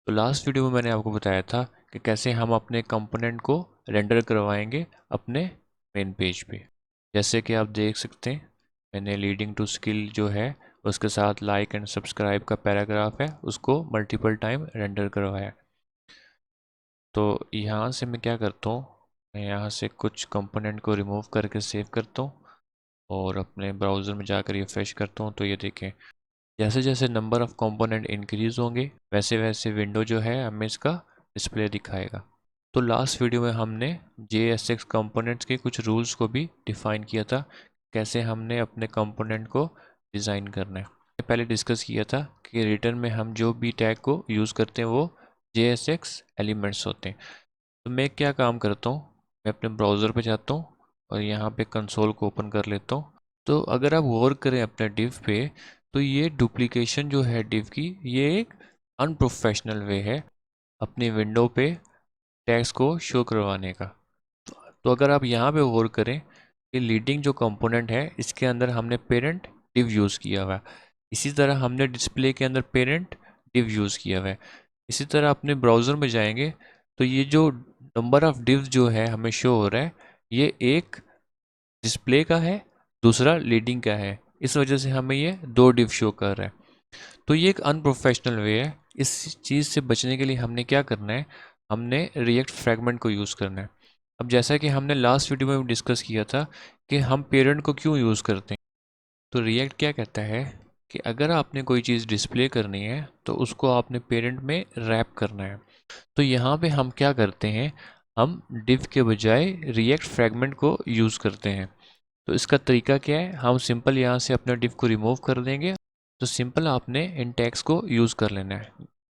तो last video में मैंने आपको बताया था कि कैसे हम अपने कंपोनेंट को रेंडर करवाएंगे अपने मेन पेज पे। जैसे कि आप देख सकते हैं, मैंने लीडिंग टू स्किल जो है उसके साथ लाइक एंड सब्सक्राइब का पैराग्राफ है, उसको मल्टीपल टाइम रेंडर करवाया। तो यहाँ से मैं क्या करता हूँ, मैं यहाँ से कुछ कंपोनेंट को रिमूव करके सेव करता हूँ और अपने ब्राउज़र में जाकर रिफ्रेश करता हूँ। तो ये देखें, जैसे जैसे नंबर ऑफ़ कंपोनेंट इंक्रीज़ होंगे वैसे वैसे विंडो जो है हमें इसका डिस्प्ले दिखाएगा। तो लास्ट वीडियो में हमने JSX कंपोनेंट्स के कुछ रूल्स को भी डिफ़ाइन किया था, कैसे हमने अपने कंपोनेंट को डिज़ाइन करना है। पहले डिस्कस किया था कि रिटर्न में हम जो भी टैग को यूज़ करते हैं वो JSX एलिमेंट्स होते हैं। तो मैं क्या काम करता हूँ, मैं अपने ब्राउज़र पे जाता हूँ और यहाँ पे कंसोल को ओपन कर लेता हूँ। तो अगर आप गौर करें अपने डिव पे, तो ये डुप्लीकेशन जो है डिव की, ये एक अनप्रोफेशनल वे है अपनी विंडो पे टैग्स को शो करवाने का। तो अगर आप यहाँ पे गौर करें कि लीडिंग जो कंपोनेंट है इसके अंदर हमने पेरेंट डिव यूज़ किया हुआ है, इसी तरह हमने डिस्प्ले के अंदर पेरेंट डिव यूज़ किया हुआ है। इसी तरह अपने ब्राउज़र में जाएंगे तो ये जो नंबर ऑफ डिव जो है हमें शो हो रहा है, ये एक डिस्प्ले का है, दूसरा लीडिंग का है। इस वजह से हमें ये दो डिव शो कर रहा है। तो ये एक अनप्रोफेशनल वे है। इस चीज़ से बचने के लिए हमने क्या करना है, हमने रिएक्ट फ्रैगमेंट को यूज़ करना है। अब जैसा कि हमने लास्ट वीडियो में डिस्कस किया था कि हम पेरेंट को क्यों यूज़ करते हैं, तो रिएक्ट क्या कहता है कि अगर आपने कोई चीज़ डिस्प्ले करनी है तो उसको आपने पेरेंट में रैप करना है। तो यहाँ पे हम क्या करते हैं, हम डिव के बजाय रिएक्ट फ्रैगमेंट को यूज़ करते हैं। तो इसका तरीका क्या है, हम सिंपल यहाँ से अपने डिव को रिमूव कर देंगे। तो सिंपल आपने इन टैग्स को यूज़ कर लेना है,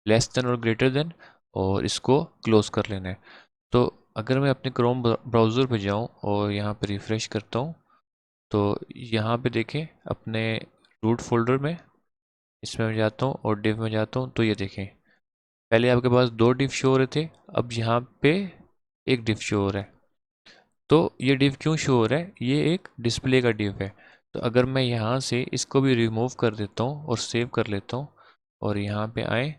लेस देन और ग्रेटर देन, और इसको क्लोज कर लेना है। तो अगर मैं अपने क्रोम ब्राउज़र पे जाऊँ और यहाँ पे रिफ़्रेश करता हूँ, तो यहाँ पे देखें अपने रूट फोल्डर में, इसमें मैं जाता हूँ और डिव में जाता हूँ। तो ये देखें, पहले आपके पास दो डिव शो हो रहे थे, अब यहाँ पे एक डिव शो हो रहा है। तो ये डिव क्यों शो हो रहा है, ये एक डिस्प्ले का डिव है। तो अगर मैं यहाँ से इसको भी रिमूव कर देता हूँ और सेव कर लेता हूँ और यहाँ पे आए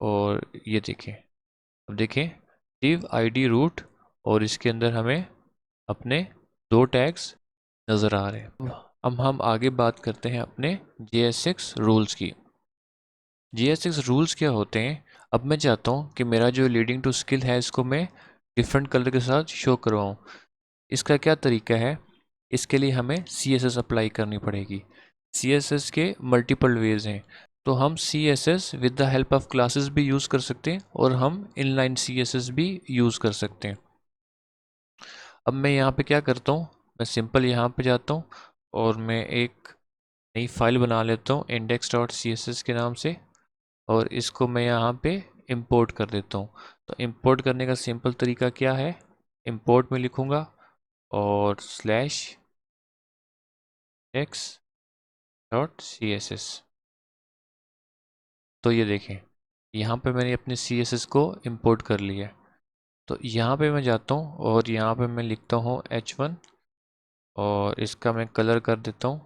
और ये देखें, अब देखें div id रूट, और इसके अंदर हमें अपने दो टैग्स नज़र आ रहे हैं। अब हम आगे बात करते हैं अपने JSX रूल्स की। JSX रूल्स क्या होते हैं, अब मैं चाहता हूँ कि मेरा जो लीडिंग टू स्किल है इसको मैं डिफरेंट कलर के साथ शो करवाऊँ। इसका क्या तरीका है, इसके लिए हमें CSS अप्लाई करनी पड़ेगी। CSS के मल्टीपल वेज हैं। तो हम CSS with the help of classes भी यूज़ कर सकते हैं और हम इनलाइन CSS भी यूज़ कर सकते हैं। अब मैं यहाँ पे क्या करता हूँ, मैं सिंपल यहाँ पे जाता हूँ और मैं एक नई फाइल बना लेता हूँ index.css के नाम से, और इसको मैं यहाँ पे इंपोर्ट कर देता हूँ। तो इंपोर्ट करने का सिंपल तरीका क्या है, इंपोर्ट में लिखूँगा और /x.css। तो ये देखें, यहाँ पे मैंने अपने CSS को इंपोर्ट कर लिया है। तो यहाँ पे मैं जाता हूँ और यहाँ पे मैं लिखता हूँ h1 और इसका मैं कलर कर देता हूँ,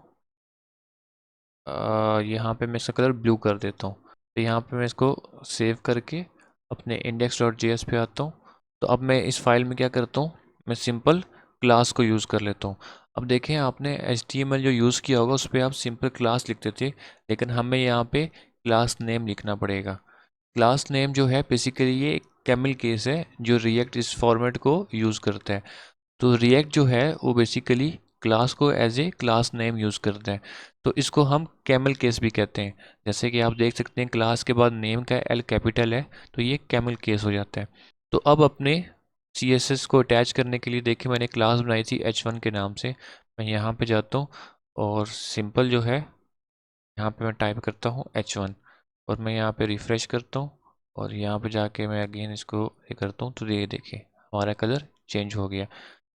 यहाँ पे मैं इसका कलर ब्लू कर देता हूँ। तो यहाँ पे मैं इसको सेव करके अपने index.js पे आता हूँ। तो अब मैं इस फाइल में क्या करता हूँ, मैं सिंपल क्लास को यूज़ कर लेता हूँ। अब देखें, आपने HTML जो यूज़ किया होगा उस पर आप सिंपल क्लास लिखते थे, लेकिन हमें यहाँ पे क्लास नेम लिखना पड़ेगा। क्लास नेम जो है बेसिकली ये एक कैमल केस है जो रिएक्ट इस फॉर्मेट को यूज़ करता है। तो रिएक्ट जो है वो बेसिकली क्लास को as a class name use करता है। तो इसको हम कैमल केस भी कहते हैं। जैसे कि आप देख सकते हैं क्लास के बाद नेम का L कैपिटल है, तो ये कैमल केस हो जाता है। तो अब अपने CSS को अटैच करने के लिए देखिए, मैंने क्लास बनाई थी h1 के नाम से। मैं यहाँ पे जाता हूँ और सिंपल जो है यहाँ पे मैं टाइप करता हूँ h1 और मैं यहाँ पे रिफ़्रेश करता हूँ और यहाँ पे जाके मैं अगेन इसको ये करता हूँ। तो ये देखिए हमारा कलर चेंज हो गया।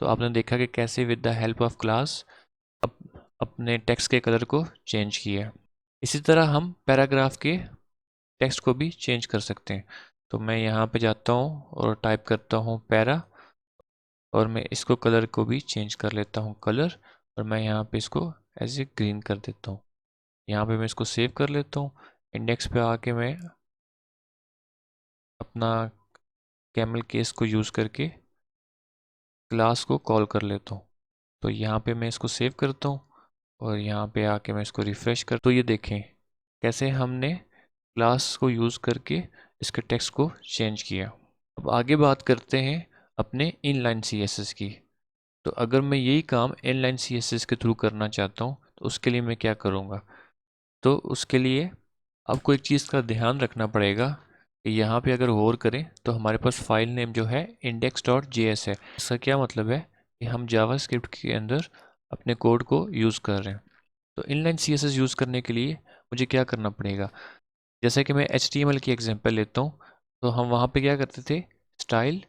तो आपने देखा कि कैसे with the help of class up, अपने टेक्स्ट के कलर को चेंज किया। इसी तरह हम पैराग्राफ के टेक्स्ट को भी चेंज कर सकते हैं। तो मैं यहाँ पे जाता हूँ और टाइप करता हूँ पैरा, और मैं इसको कलर को भी चेंज कर लेता हूँ कलर, और मैं यहाँ पे इसको एज ए ग्रीन कर देता हूँ। यहाँ पे मैं इसको सेव कर लेता हूँ। इंडेक्स पे आके मैं अपना कैमल केस को यूज़ करके क्लास को कॉल कर लेता हूँ। तो यहाँ पे मैं इसको सेव करता हूँ और यहाँ पे आके मैं इसको रिफ़्रेश कर, तो ये देखें कैसे हमने क्लास को यूज़ करके इसके टेक्स्ट को चेंज किया। अब आगे बात करते हैं अपने इनलाइन CSS की। तो अगर मैं यही काम इनलाइन CSS के थ्रू करना चाहता हूँ तो उसके लिए मैं क्या करूँगा? तो उसके लिए आपको एक चीज़ का ध्यान रखना पड़ेगा कि यहाँ पे अगर गौर करें तो हमारे पास फाइल नेम जो है index.js है। इसका क्या मतलब है कि हम जावास्क्रिप्ट के अंदर अपने कोड को यूज़ कर रहे हैं। तो इनलाइन CSS यूज़ करने के लिए मुझे क्या करना पड़ेगा? जैसे कि मैं HTML की एग्जांपल लेता हूँ, तो हम वहाँ पे क्या करते थे, स्टाइल,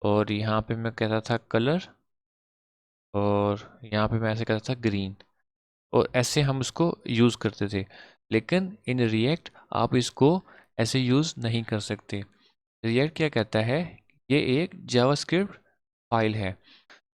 और यहाँ पे मैं कहता था कलर, और यहाँ पे मैं ऐसे कहता था ग्रीन, और ऐसे हम उसको यूज़ करते थे। लेकिन इन रिएक्ट आप इसको ऐसे यूज़ नहीं कर सकते। रिएक्ट क्या कहता है, ये एक जावास्क्रिप्ट फाइल है,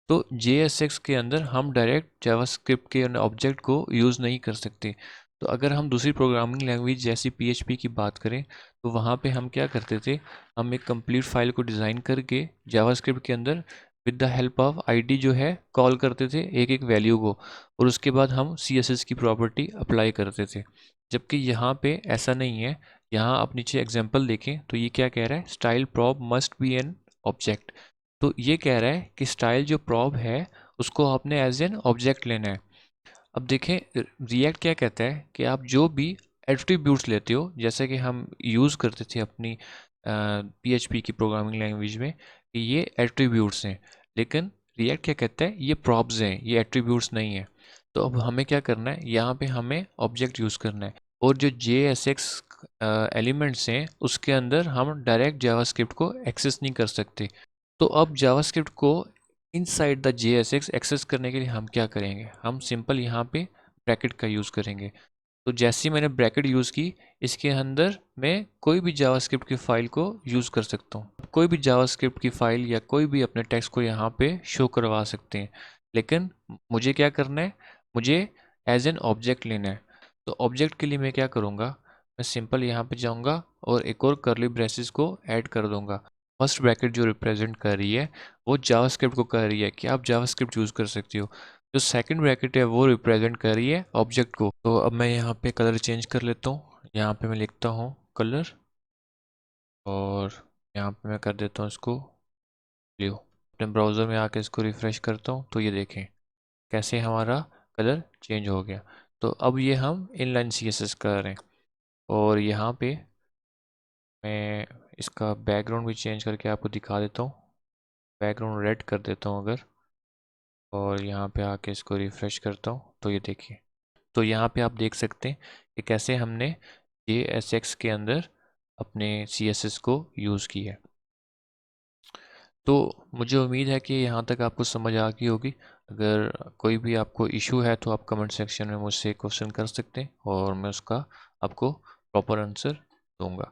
तो JSX के अंदर हम डायरेक्ट जावास्क्रिप्ट के ऑब्जेक्ट को यूज़ नहीं कर सकते। तो अगर हम दूसरी प्रोग्रामिंग लैंग्वेज जैसी PHP की बात करें तो वहाँ पे हम क्या करते थे, हम एक कंप्लीट फाइल को डिज़ाइन करके जावास्क्रिप्ट के अंदर with the help of ID जो है कॉल करते थे एक एक वैल्यू को, और उसके बाद हम CSS की प्रॉपर्टी अप्लाई करते थे। जबकि यहाँ पे ऐसा नहीं है। यहाँ आप नीचे एग्जाम्पल देखें तो ये क्या कह रहा है, style prop must be an object. तो ये कह रहा है कि स्टाइल जो प्रॉप है उसको आपने एज एन ऑब्जेक्ट लेना है। अब देखें रिएक्ट क्या कहता है कि आप जो भी एट्रीब्यूट्स लेते हो, जैसे कि हम यूज़ करते थे अपनी PHP की प्रोग्रामिंग लैंग्वेज में कि ये एट्रीब्यूट्स हैं, लेकिन रिएक्ट क्या कहता है, ये प्रॉप्स हैं, ये एट्रीब्यूट्स नहीं है। तो अब हमें क्या करना है, यहाँ पे हमें ऑब्जेक्ट यूज़ करना है, और जो JSX एलिमेंट्स हैं उसके अंदर हम डायरेक्ट जावास्क्रिप्ट को एक्सेस नहीं कर सकते। तो अब जावास्क्रिप्ट को इनसाइड द JSX एक्सेस करने के लिए हम क्या करेंगे, हम सिंपल यहाँ पे ब्रैकेट का यूज़ करेंगे। तो जैसे ही मैंने ब्रैकेट यूज़ की, इसके अंदर मैं कोई भी जावास्क्रिप्ट की फ़ाइल को यूज़ कर सकता हूँ। कोई भी जावास्क्रिप्ट की फ़ाइल या कोई भी अपने टेक्स्ट को यहाँ पे शो करवा सकते हैं, लेकिन मुझे क्या करना है, मुझे एज एन ऑब्जेक्ट लेना है। तो ऑब्जेक्ट के लिए मैं क्या करूँगा, मैं सिंपल यहाँ पे जाऊँगा और एक और करली ब्रेसेस को ऐड कर दूँगा। फर्स्ट ब्रैकेट जो रिप्रेजेंट कर रही है वो जावास्क्रिप्ट को कह रही है कि आप जावास्क्रिप्ट यूज़ कर सकते हो। जो सेकंड ब्रैकेट है वो रिप्रेजेंट कर रही है ऑब्जेक्ट को। तो अब मैं यहाँ पे कलर चेंज कर लेता हूँ। यहाँ पे मैं लिखता हूँ कलर, और यहाँ पे मैं कर देता हूँ इसको ब्लू। अपने ब्राउज़र में आके इसको रिफ़्रेश करता हूँ तो ये देखें कैसे हमारा कलर चेंज हो गया। तो अब ये हम इनलाइन CSS कर रहे हैं। और यहाँ पे मैं इसका बैकग्राउंड भी चेंज करके आपको दिखा देता हूँ। बैकग्राउंड रेड कर देता हूँ अगर, और यहाँ पे आके इसको रिफ़्रेश करता हूँ तो ये देखिए। तो यहाँ पे आप देख सकते हैं कि कैसे हमने JSX के अंदर अपने CSS को यूज़ किया है। तो मुझे उम्मीद है कि यहाँ तक आपको समझ आ गई होगी। अगर कोई भी आपको इशू है तो आप कमेंट सेक्शन में मुझसे क्वेश्चन कर सकते हैं और मैं उसका आपको प्रॉपर आंसर दूंगा।